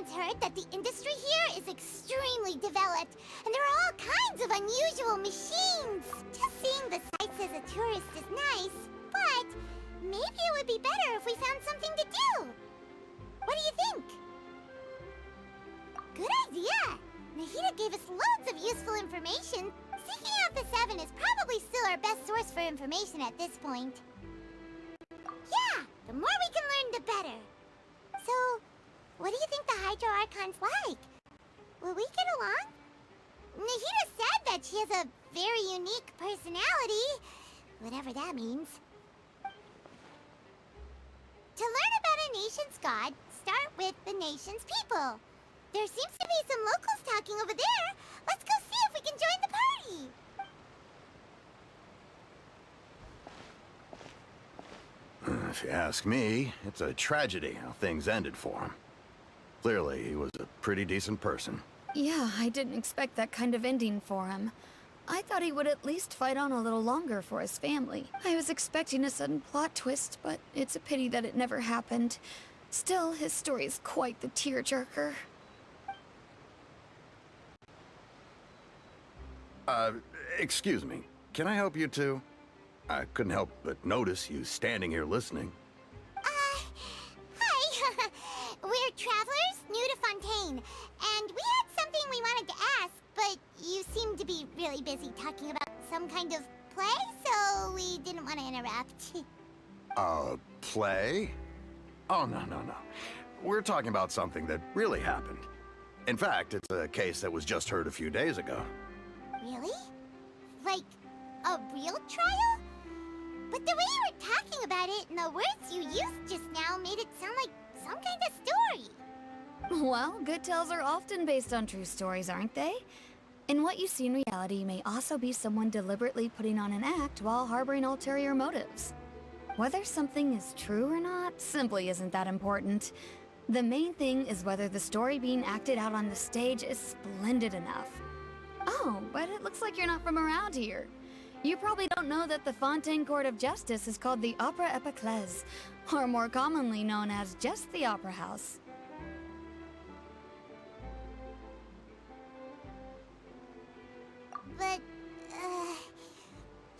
once heard that the industry here is extremely developed, and there are all kinds of unusual machines. Just seeing the sights as a tourist is nice, but maybe it would be better if we found something to do. What do you think? Good idea! Nahida gave us loads of useful information. Seeking out the Seven is probably still our best source for information at this point. Yeah, the more we can learn, the better. So, what do you think the Hydro Archon's like? Will we get along? Nahida said that she has a very unique personality, whatever that means. To learn about a nation's god, start with the nation's people. There seems to be some locals talking over there. Let's go see if we can join the party. If you ask me, it's a tragedy how things ended for him. Clearly, he was a pretty decent person. Yeah, I didn't expect that kind of ending for him. I thought he would at least fight on a little longer for his family. I was expecting a sudden plot twist, but it's a pity that it never happened. Still, his story is quite the tearjerker. Excuse me. Can I help you two? I couldn't help but notice you standing here listening. Hi. We're travelers new to Fontaine, and we had something we wanted to ask, but you seem to be really busy talking about some kind of play, so we didn't want to interrupt. Play? Oh, no. We're talking about something that really happened. In fact, it's a case that was just heard a few days ago. Really? Like, a real trial? But the way you were talking about it and the words you used just now made it sound like some kind of story. Well, good tales are often based on true stories, aren't they? And what you see in reality may also be someone deliberately putting on an act while harboring ulterior motives. Whether something is true or not simply isn't that important. The main thing is whether the story being acted out on the stage is splendid enough. Oh, but it looks like you're not from around here. You probably don't know that the Fontaine Court of Justice is called the Opera Epiclese, or more commonly known as just the Opera House. But,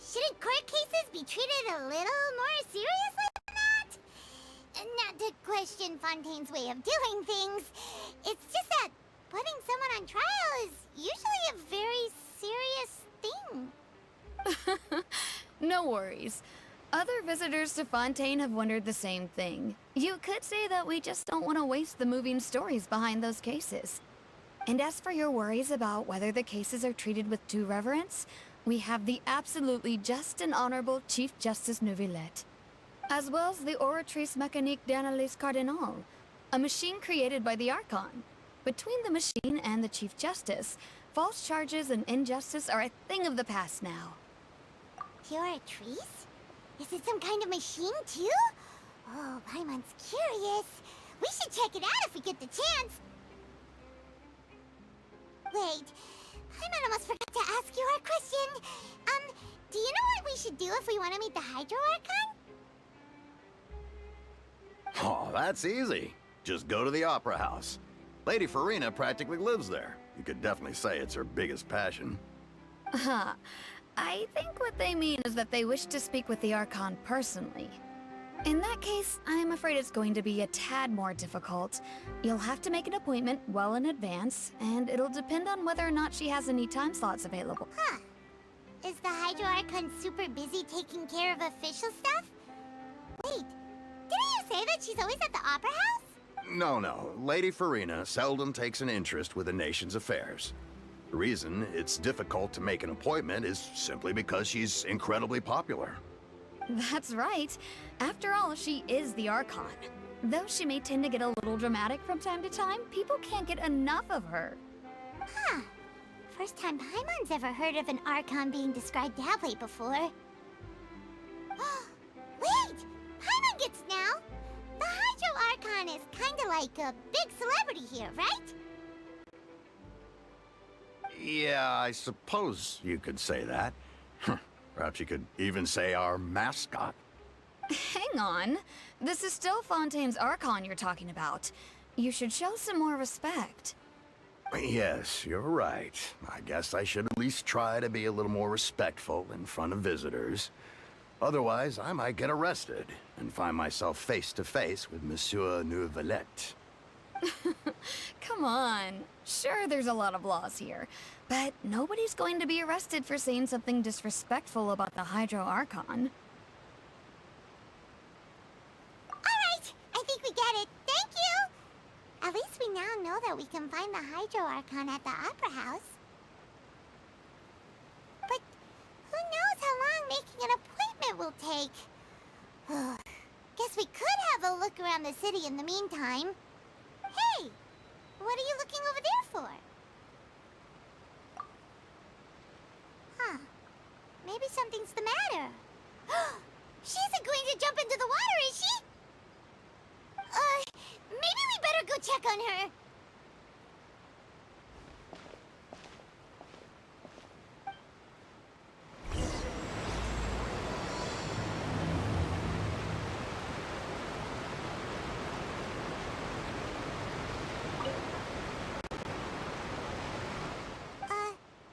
shouldn't court cases be treated a little more seriously than that? Not to question Fontaine's way of doing things, it's just that putting someone on trial is usually a very serious thing. No worries. Other visitors to Fontaine have wondered the same thing. You could say that we just don't want to waste the moving stories behind those cases. And as for your worries about whether the cases are treated with due reverence, we have the absolutely just and honorable Chief Justice Neuvillette, as well as the Oratrice Mécanique d'Analyse Cardinal, a machine created by the Archon. Between the machine and the Chief Justice, false charges and injustice are a thing of the past now. Oratrice? Is it some kind of machine, too? Oh, Paimon's curious. We should check it out if we get the chance. Wait, Paimon almost forgot to ask you our question. Do you know what we should do if we want to meet the Hydro Archon? Oh, that's easy. Just go to the Opera House. Lady Furina practically lives there. You could definitely say it's her biggest passion. I think what they mean is that they wish to speak with the Archon personally. In that case, I'm afraid it's going to be a tad more difficult. You'll have to make an appointment well in advance, and it'll depend on whether or not she has any time slots available. Huh. Is the Hydro Archon super busy taking care of official stuff? Wait, didn't you say that she's always at the Opera House? No. Lady Furina seldom takes an interest with the nation's affairs. The reason it's difficult to make an appointment is simply because she's incredibly popular. That's right. After all, she is the Archon. Though she may tend to get a little dramatic from time to time, people can't get enough of her. Huh. First time Paimon's ever heard of an Archon being described that way before. Wait! Paimon gets now! The Hydro Archon is kinda like a big celebrity here, right? Yeah, I suppose you could say that. Perhaps you could even say our mascot. Hang on. This is still Fontaine's Archon you're talking about. You should show some more respect. Yes, you're right. I guess I should at least try to be a little more respectful in front of visitors. Otherwise, I might get arrested and find myself face to face with Monsieur Neuvillette. Come on. Sure, there's a lot of laws here, but nobody's going to be arrested for saying something disrespectful about the Hydro Archon. Alright, I think we get it. Thank you! At least we now know that we can find the Hydro Archon at the Opera House. But who knows how long making an appointment will take? Guess we could have a look around the city in the meantime. Hey! What are you looking over there for? Huh. Maybe something's the matter. She isn't going to jump into the water, is she? Maybe we better go check on her.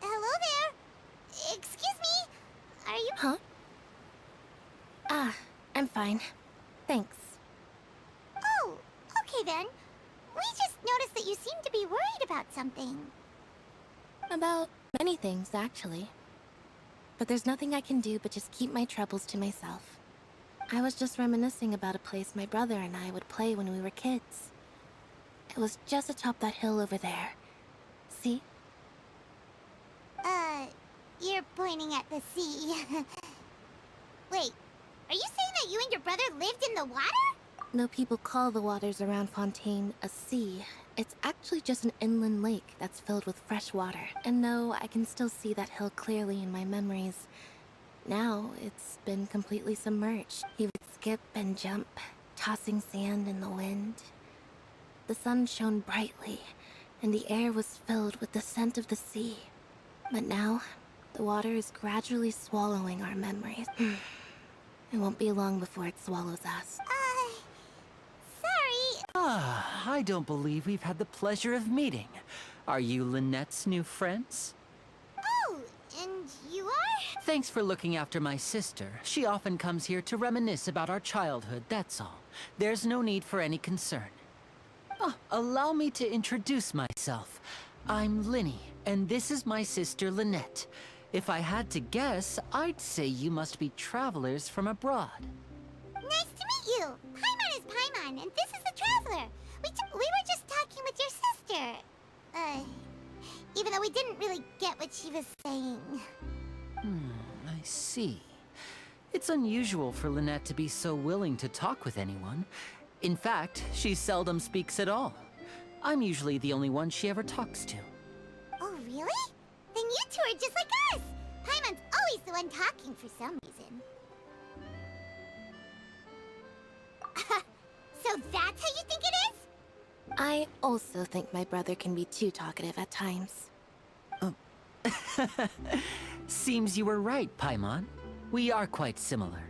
Hello there. Excuse me. Are you... Huh? I'm fine. Thanks. Oh, okay then. We just noticed that you seem to be worried about something. About many things, actually. But there's nothing I can do but just keep my troubles to myself. I was just reminiscing about a place my brother and I would play when we were kids. It was just atop that hill over there. See? You're pointing at the sea. Wait, are you saying that you and your brother lived in the water? No people call the waters around Fontaine a sea. It's actually just an inland lake that's filled with fresh water. And no, I can still see that hill clearly in my memories. Now, it's been completely submerged. He would skip and jump, tossing sand in the wind. The sun shone brightly, and the air was filled with the scent of the sea. But now, the water is gradually swallowing our memories. It won't be long before it swallows us. Sorry. I don't believe we've had the pleasure of meeting. Are you Lynette's new friends? Oh, and you are? Thanks for looking after my sister. She often comes here to reminisce about our childhood, that's all. There's no need for any concern. Allow me to introduce myself. I'm Linny, and this is my sister Lynette. If I had to guess, I'd say you must be travelers from abroad. Nice to meet you. Paimon is Paimon, and this is the Traveler. We were just talking with your sister. Even though we didn't really get what she was saying. I see. It's unusual for Lynette to be so willing to talk with anyone. In fact, she seldom speaks at all. I'm usually the only one she ever talks to. Oh, really? Then you two are just like us! Paimon's always the one talking for some reason. So that's how you think it is? I also think my brother can be too talkative at times. Seems you were right, Paimon. We are quite similar.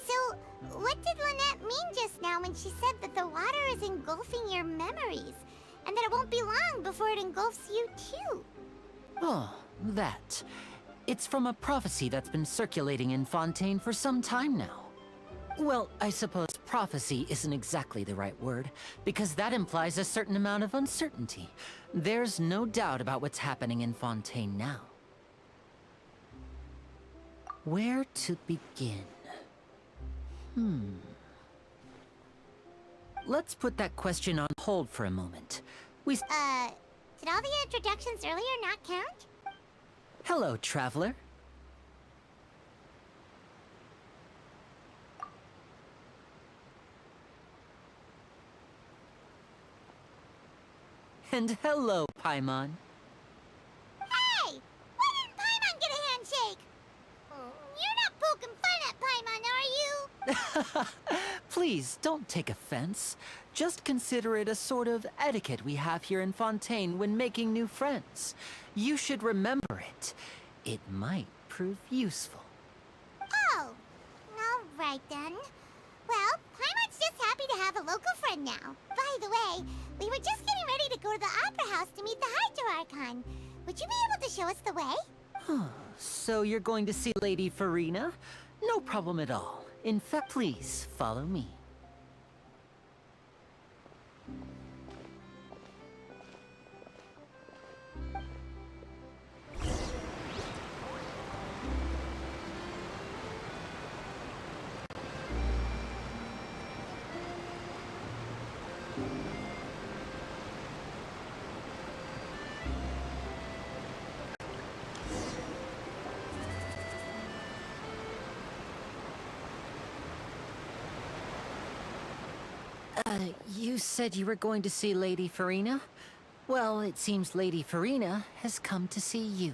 So, what did Lynette mean just now when she said that the water is engulfing your memories? And that it won't be long before it engulfs you too? Oh, that. It's from a prophecy that's been circulating in Fontaine for some time now. Well, I suppose prophecy isn't exactly the right word, because that implies a certain amount of uncertainty. There's no doubt about what's happening in Fontaine now. Where to begin? Let's put that question on hold for a moment. Did all the introductions earlier not count? Hello, Traveler. And hello, Paimon. Hey! Why didn't Paimon get a handshake? You're not poking fun at Paimon, are you? Please, don't take offense. Just consider it a sort of etiquette we have here in Fontaine when making new friends. You should remember it. It might prove useful. Oh, all right then. Well, Paimon's just happy to have a Archon now. By the way, we were just getting ready to go to the Opera House to meet the Hydro Archon. Would you be able to show us the way? So you're going to see Lady Furina? No problem at all. In fact, please follow me. You said you were going to see Lady Furina? Well, it seems Lady Furina has come to see you.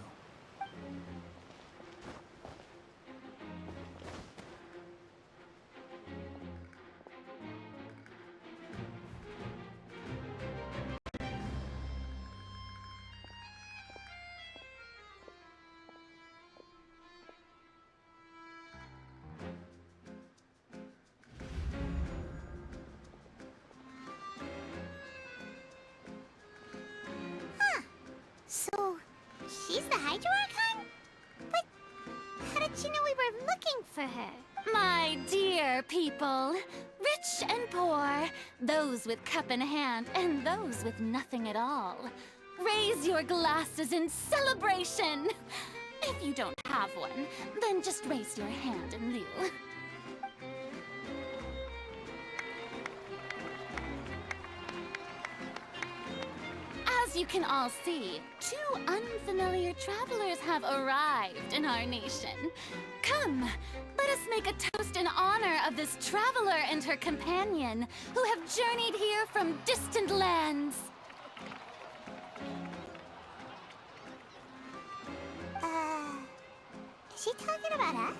So, she's the Hydro Archon? But how did she know we were looking for her? My dear people, rich and poor, those with cup in hand and those with nothing at all, raise your glasses in celebration! If you don't have one, then just raise your hand in lieu. As you can all see, two unfamiliar travelers have arrived in our nation. Come, let us make a toast in honor of this traveler and her companion who have journeyed here from distant lands. Is she talking about us?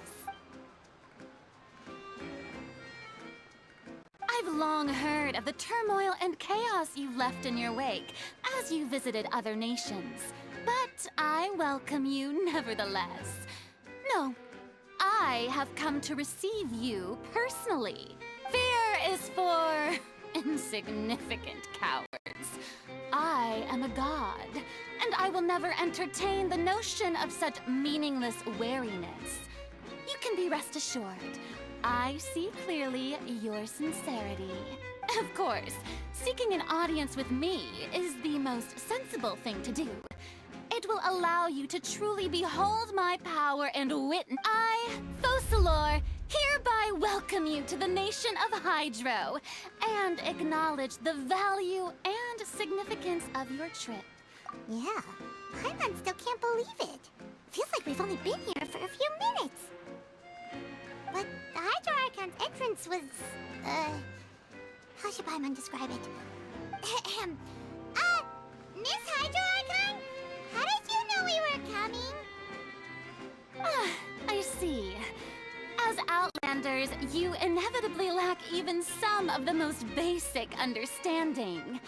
I've long heard of the turmoil and chaos you've left in your wake as you visited other nations, but I welcome you nevertheless. No, I have come to receive you personally. Fear is for insignificant cowards. I am a god, and I will never entertain the notion of such meaningless wariness. You can be rest assured, I see clearly your sincerity. Of course, seeking an audience with me is the most sensible thing to do. It will allow you to truly behold my power and witness. I, Focalors, hereby welcome you to the nation of Hydro and acknowledge the value and significance of your trip. Yeah, Paimon still can't believe it. Feels like we've only been here for a few minutes. But the Hydro Archon's entrance was, how should Paimon describe it? Miss Hydro Archon? How did you know we were coming? I see. As Outlanders, you inevitably lack even some of the most basic understanding.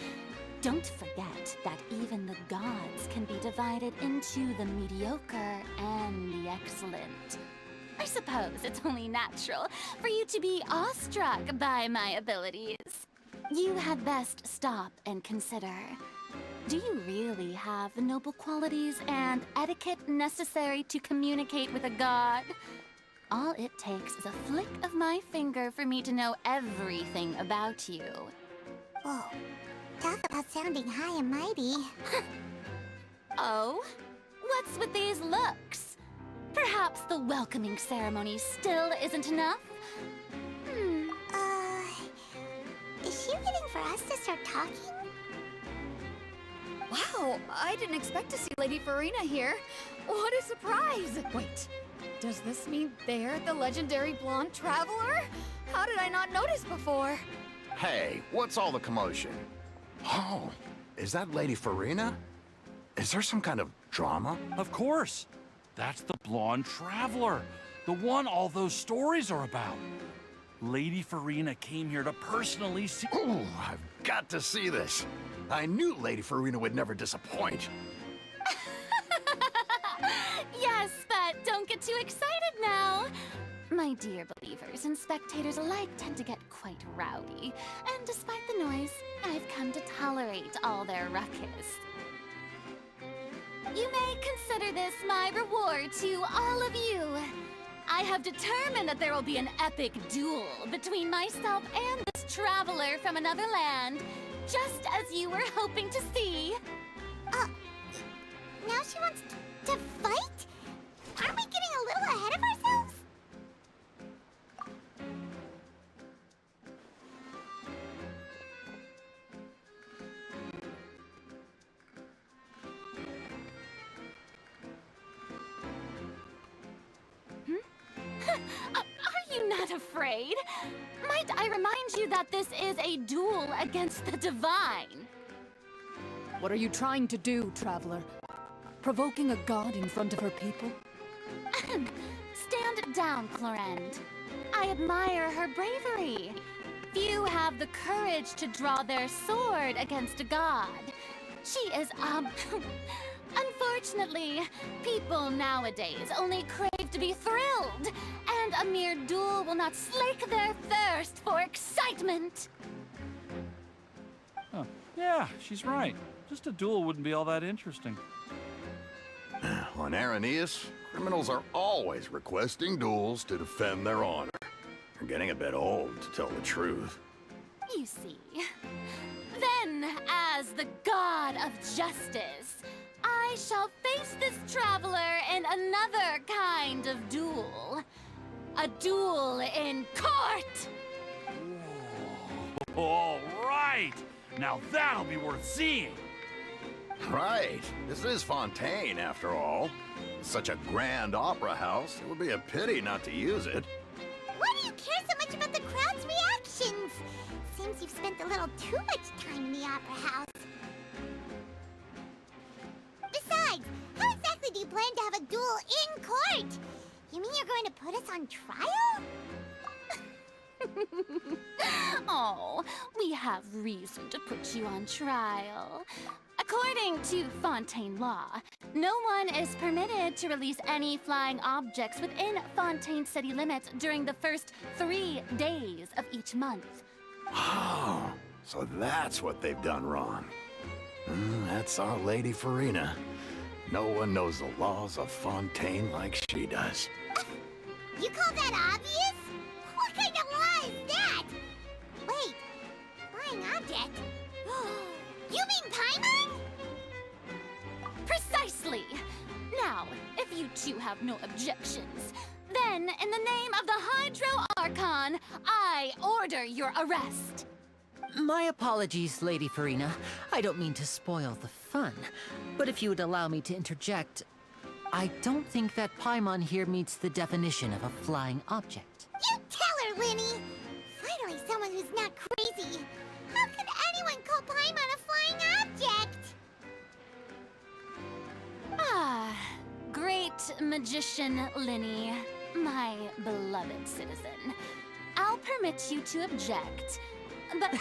Don't forget that even the gods can be divided into the mediocre and the excellent. I suppose it's only natural for you to be awestruck by my abilities. You had best stop and consider. Do you really have the noble qualities and etiquette necessary to communicate with a god? All it takes is a flick of my finger for me to know everything about you. Whoa, talk about sounding high and mighty. Oh? What's with these looks? Perhaps the welcoming ceremony still isn't enough? Is she waiting for us to start talking? Wow, I didn't expect to see Lady Furina here. What a surprise! Wait, does this mean they're the legendary blonde traveler? How did I not notice before? Hey, what's all the commotion? Oh, is that Lady Furina? Is there some kind of drama? Of course. That's the blonde traveler. The one all those stories are about. Lady Furina came here to personally see— Ooh, I've got to see this. I knew Lady Furina would never disappoint. Yes, but don't get too excited now. My dear believers and spectators alike tend to get quite rowdy, and despite the noise, I've come to tolerate all their ruckus. You may consider this my reward to all of you. I have determined that there will be an epic duel between myself and this traveler from another land, just as you were hoping to see. Now she wants to fight? Aren't we getting a little ahead of ourselves? Are you not afraid? Might I remind you that this is a duel against the divine? What are you trying to do, traveler? Provoking a god in front of her people? Stand down, Clorend. I admire her bravery. Few have the courage to draw their sword against a god. She is, Unfortunately, people nowadays only crave to be thrilled, and a mere duel will not slake their thirst for excitement. Oh, yeah, she's right. Just a duel wouldn't be all that interesting. On Araneus, criminals are always requesting duels to defend their honor. They're getting a bit old, to tell the truth. You see. Then, as the god of justice, I shall face this traveler in another kind of duel. A duel in court! Whoa. All right! Now that'll be worth seeing! Right. This is Fontaine, after all. Such a grand opera house, it would be a pity not to use it. Why do you care so much about the crowd's reactions? Seems you've spent a little too much time in the opera house. Besides, how exactly do you plan to have a duel in court? You mean you're going to put us on trial? Oh, we have reason to put you on trial. According to Fontaine law, no one is permitted to release any flying objects within Fontaine city limits during the first 3 days of each month. Oh, so that's what they've done wrong. That's our Lady Furina. No one knows the laws of Fontaine like she does. You call that obvious? What kind of law is that? Wait, flying object? You mean Paimon? Precisely! Now, if you two have no objections, then in the name of the Hydro Archon, I order your arrest. My apologies, Lady Furina. I don't mean to spoil the fun, but if you would allow me to interject, I don't think that Paimon here meets the definition of a flying object. You tell her, Linny! Finally someone who's not crazy. How could anyone call Paimon a flying object? Ah, great magician Linny, my beloved citizen. I'll permit you to object, but...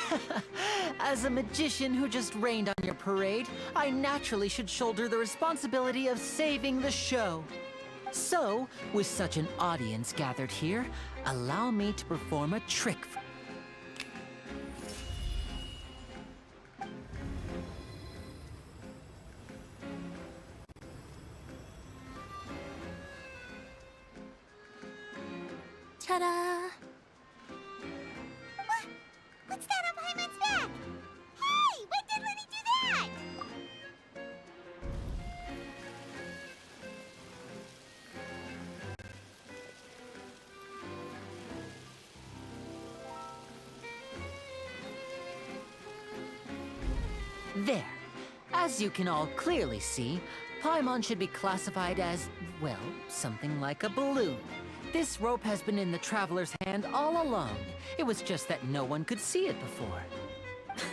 As a magician who just rained on your parade, I naturally should shoulder the responsibility of saving the show. So, with such an audience gathered here, allow me to perform a trick for... Ta-da! What's that on Paimon's back? Hey, when did Linny do that? There. As you can all clearly see, Paimon should be classified as, well, something like a balloon. This rope has been in the traveler's hand all along. It was just that no one could see it before.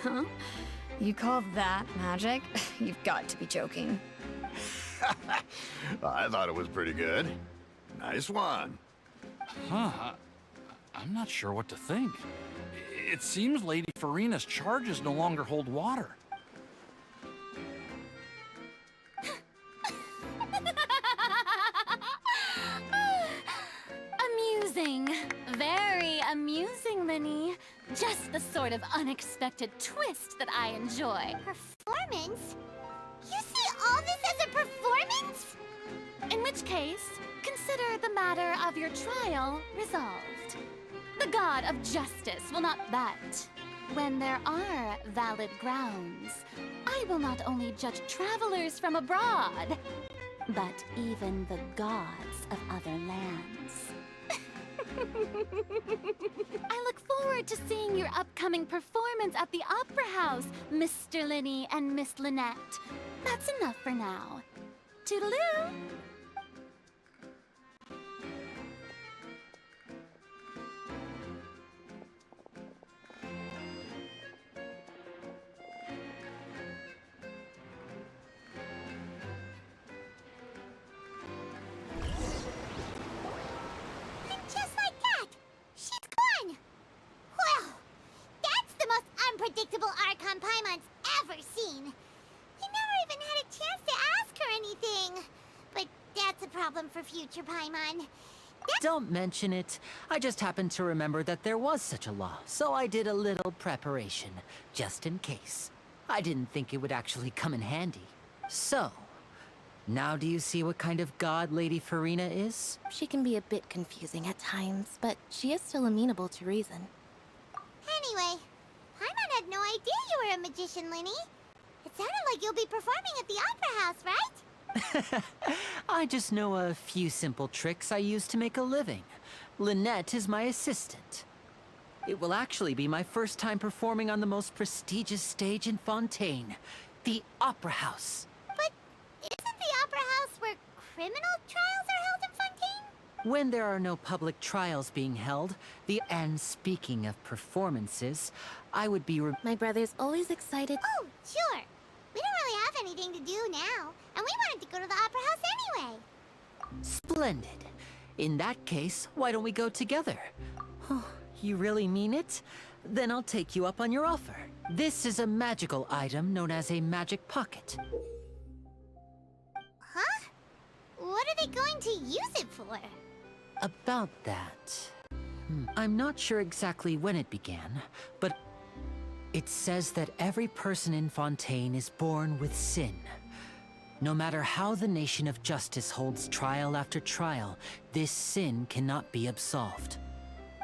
Huh? You call that magic? You've got to be joking. I thought it was pretty good. Nice one. Huh. I'm not sure what to think. It seems Lady Furina's charges no longer hold water. Amusing. of unexpected twist that I enjoy. Performance? You see all this as a performance? In which case, consider the matter of your trial resolved. The god of justice will not bet. When there are valid grounds, I will not only judge travelers from abroad, but even the gods of other lands. I look forward to seeing your upcoming performance at the Opera House, Mr. Linny and Miss Lynette. That's enough for now. Toodaloo! Just like that, she's gone. Well, that's the most unpredictable Archon Paimon's ever seen. We never even had a chance to ask her anything. But that's a problem for future Paimon. Don't mention it. I just happened to remember that there was such a law, so I did a little preparation, just in case. I didn't think it would actually come in handy. So, now do you see what kind of god Lady Furina is? She can be a bit confusing at times, but she is still amenable to reason. Anyway, Paimon had no idea you were a magician, Linny. It sounded like you'll be performing at the Opera House, right? I just know a few simple tricks I use to make a living. Lynette is my assistant. It will actually be my first time performing on the most prestigious stage in Fontaine, the Opera House. But isn't the Opera House where criminal trials are held in Fontaine? When there are no public trials being held, and speaking of performances, I would be My brother's always excited. Oh, sure. We don't really have anything to do now, and we wanted to go to the Opera House anyway. Splendid. In that case, why don't we go together? Oh, you really mean it? Then I'll take you up on your offer. This is a magical item known as a magic pocket. Huh? What are they going to use it for? About that... I'm not sure exactly when it began, but it says that every person in Fontaine is born with sin. No matter how the Nation of Justice holds trial after trial, this sin cannot be absolved.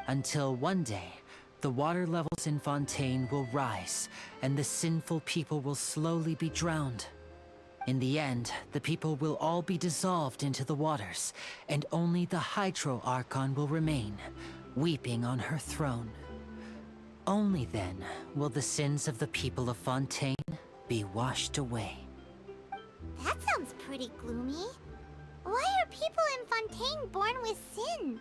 Until one day, the water levels in Fontaine will rise, and the sinful people will slowly be drowned. In the end, the people will all be dissolved into the waters, and only the Hydro Archon will remain, weeping on her throne. Only then will the sins of the people of Fontaine be washed away. That sounds pretty gloomy. Why are people in Fontaine born with sin?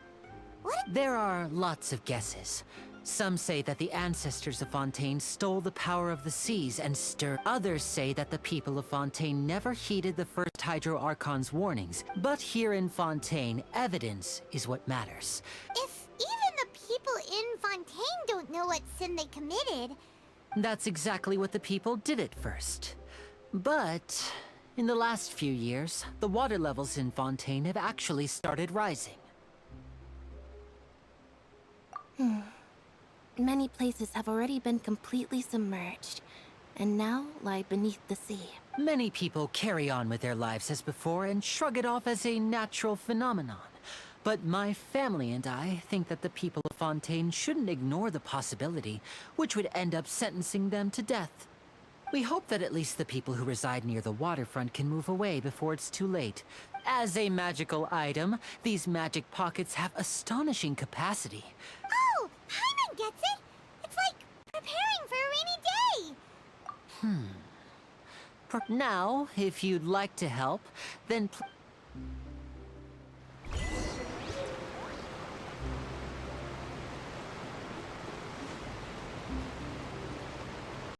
There are lots of guesses. Some say that the ancestors of Fontaine stole the power of the seas and stirred. Others say that the people of Fontaine never heeded the first Hydro Archon's warnings. But here in Fontaine, evidence is what matters. If even the people in Fontaine don't know what sin they committed... That's exactly what the people did at first. But in the last few years, the water levels in Fontaine have actually started rising. Many places have already been completely submerged, and now lie beneath the sea. Many people carry on with their lives as before and shrug it off as a natural phenomenon. But my family and I think that the people of Fontaine shouldn't ignore the possibility, which would end up sentencing them to death. We hope that at least the people who reside near the waterfront can move away before it's too late. As a magical item, these magic pockets have astonishing capacity. Oh, Paimon gets it! It's like preparing for a rainy day! Now, if you'd like to help, then